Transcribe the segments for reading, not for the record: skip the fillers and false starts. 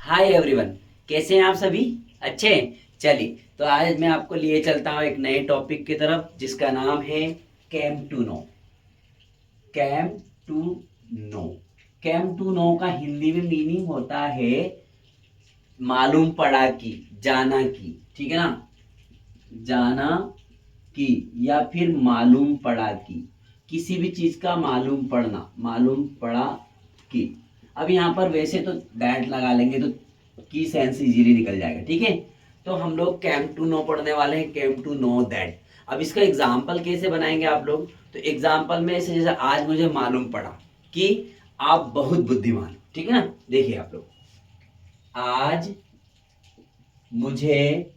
Hi everyone, कैसे हैं आप सभी? अच्छे हैं। चलिए, तो आज मैं आपको लिए चलता हूँ एक नए टॉपिक की तरफ जिसका नाम है came to know. Came to know. Came to know का हिंदी में मीनिंग होता है मालूम पड़ा की, जाना की। ठीक है ना? जाना की या फिर मालूम पड़ा की, किसी भी चीज का मालूम पड़ना, मालूम पड़ा की। अब यहाँ पर वैसे तो दैट लगा लेंगे तो की सेंस इजीली निकल जाएगा। ठीक है, तो हम लोग कैम टू नो पढ़ने वाले हैं, कैम टू नो दैट। अब इसका एग्जाम्पल कैसे बनाएंगे आप लोग? तो एग्जाम्पल में ऐसे जैसे आज मुझे मालूम पड़ा कि आप बहुत बुद्धिमान हो। ठीक है ना? देखिए आप लोग, आज मुझे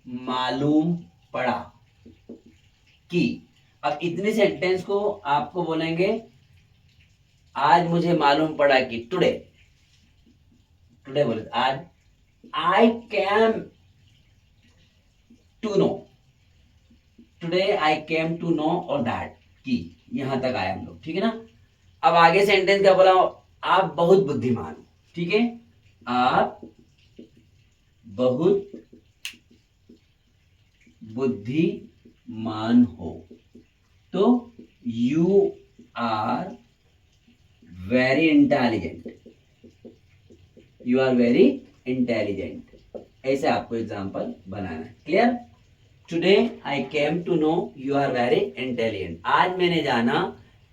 मालूम पड़ा कि। अब इतने सेंटेंस को आपको बोलेंगे आज मुझे मालूम पड़ा कि, टुडे। टुडे बोले आज, I came to know. Today I came to know और दैट की। यहां तक आए हम लोग। ठीक है ना? अब आगे सेंटेंस क्या बोला? आप बहुत बुद्धिमान हो। ठीक है, आप बहुत बुद्धिमान हो। तो you are very intelligent. You are very intelligent. ऐसे आपको एग्जाम्पल बनाना है। Clear? Today I came to know you are very intelligent. आज मैंने जाना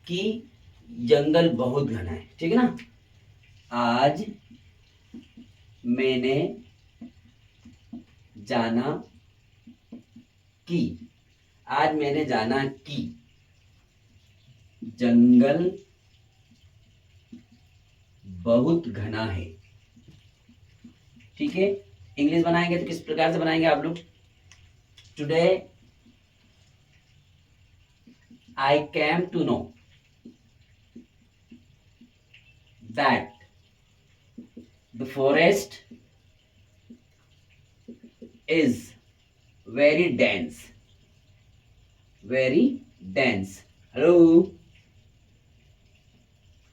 कि जंगल बहुत घना है। ठीक है ना? आज मैंने जाना कि, आज मैंने जाना कि जंगल बहुत घना है। ठीक है, इंग्लिश बनाएंगे तो किस प्रकार से बनाएंगे आप लोग? Today I came to know that the forest is very dense. Very dense. Hello?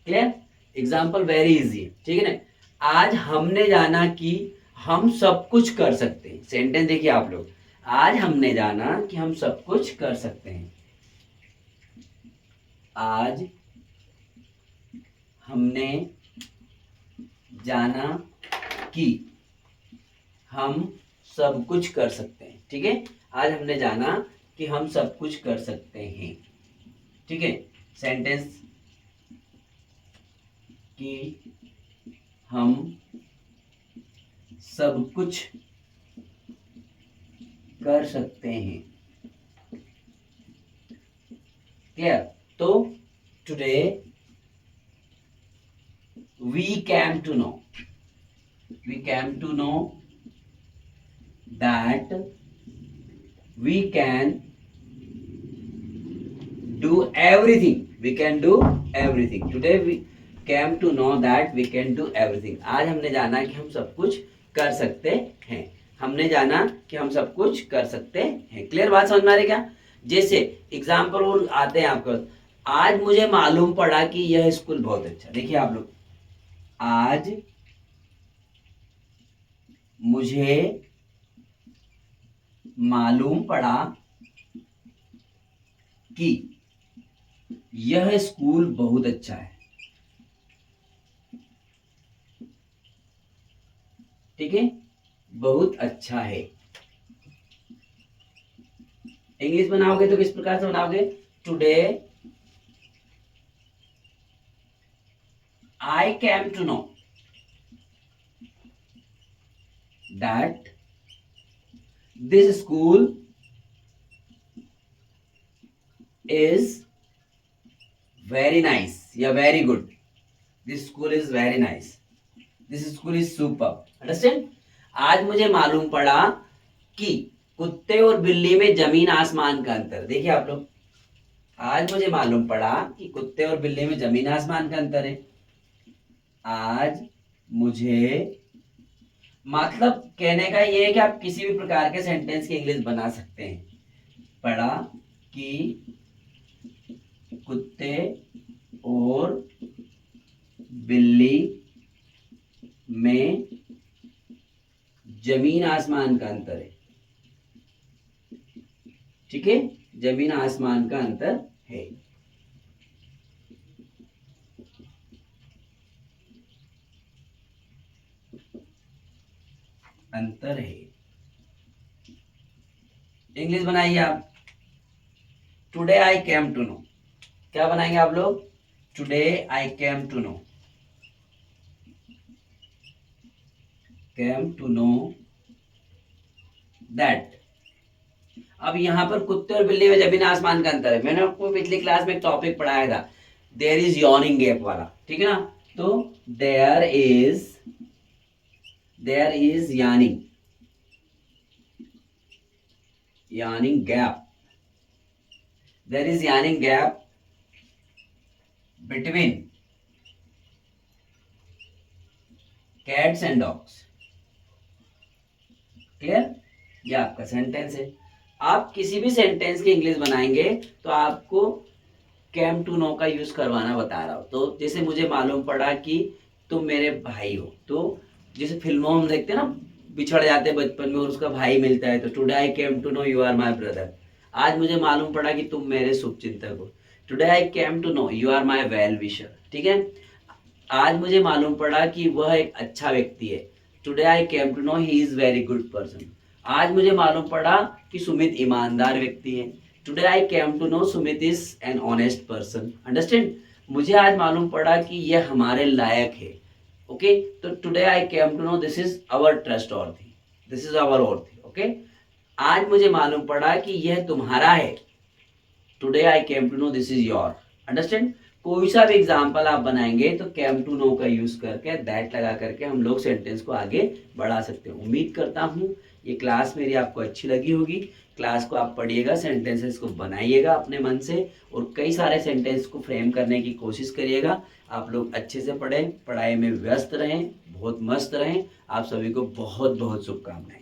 Clear? Example very easy है। ठीक है ना? आज हमने जाना कि हम सब कुछ कर सकते हैं। सेंटेंस देखिए आप लोग, आज हमने जाना कि हम सब कुछ कर सकते हैं। आज हमने जाना कि हम सब कुछ कर सकते हैं। ठीक है, आज हमने जाना कि हम सब कुछ कर सकते हैं। ठीक है, सेंटेंस कि हम सब कुछ कर सकते हैं। क्लियर? तो today we came to know, we came to know that we can do everything. We can do everything. Today we came to know that we can do everything. आज हमने जाना कि हम सब कुछ कर सकते हैं। हमने जाना कि हम सब कुछ कर सकते हैं। क्लियर बात समझ में आ रही क्या? जैसे एग्जाम्पल और आते हैं आपको, आज मुझे मालूम पड़ा कि यह स्कूल बहुत अच्छा। देखिए आप लोग, आज मुझे मालूम पड़ा कि यह स्कूल बहुत अच्छा है। ठीक है, बहुत अच्छा है। इंग्लिश बनाओगे तो किस प्रकार से बनाओगे? Today I came to know that this school is very nice या very good. This school is very nice. This school is super. Understand? आज मुझे मालूम पड़ा कि कुत्ते और बिल्ली में जमीन आसमान का अंतर। देखिए आप लोग, आज मुझे मालूम पड़ा कि कुत्ते और बिल्ली में जमीन आसमान का अंतर है। आज मुझे, मतलब कहने का ये है कि आप किसी भी प्रकार के सेंटेंस की इंग्लिश बना सकते हैं। पढ़ा कि कुत्ते और बिल्ली में जमीन आसमान का अंतर है। ठीक है, जमीन आसमान का अंतर है। अंतर है। इंग्लिश बनाइए आप। Today I came to know. क्या बनाएंगे आप लोग? Today I came to know. Came to know that. अब यहां पर कुत्ते और बिल्ली में जमीन आसमान का अंतर है। मैंने आपको पिछली क्लास में एक टॉपिक पढ़ाया था, देयर इज यॉर्निंग गैप वाला। ठीक है ना? तो there is yawning gap. There is yawning gap between cats and dogs. Clear? ये आपका सेंटेंस है। आप किसी भी सेंटेंस की इंग्लिश बनाएंगे तो आपको कैम टू नो का यूज करवाना बता रहा हूं। तो जैसे मुझे मालूम पड़ा कि तुम मेरे भाई हो, तो जैसे फिल्मों में देखते हैं ना, बिछड़ जाते हैं बचपन में और उसका भाई मिलता है, तो today I came to know you are my brother. आज मुझे मालूम पड़ा कि तुम मेरे शुभचिंतक हो, today I came to know you are my well wisher. ठीक है? आज मुझे मालूम पड़ा कि वह एक अच्छा व्यक्ति है, today I came to know he is very good person. आज मुझे मालूम पड़ा कि सुमित ईमानदार व्यक्ति है, today I came to know Sumit is an honest person. Understand? मुझे आज मालूम पड़ा कि यह हमारे लायक है। ओके, तो today I came to know this is our trustworthy, this is our worthy. Okay, आज मुझे मालूम पड़ा कि यह तुम्हारा है, today I came to know this is your. Understand? कोई सा भी एग्जाम्पल आप बनाएंगे तो केम टू नो का यूज करके, दैट लगा करके हम लोग सेंटेंस को आगे बढ़ा सकते हैं। उम्मीद करता हूँ ये क्लास मेरी आपको अच्छी लगी होगी। क्लास को आप पढ़िएगा, सेंटेंसेस को बनाइएगा अपने मन से और कई सारे सेंटेंस को फ्रेम करने की कोशिश करिएगा। आप लोग अच्छे से पढ़ें, पढ़ाई में व्यस्त रहें, बहुत मस्त रहें। आप सभी को बहुत बहुत शुभकामनाएं।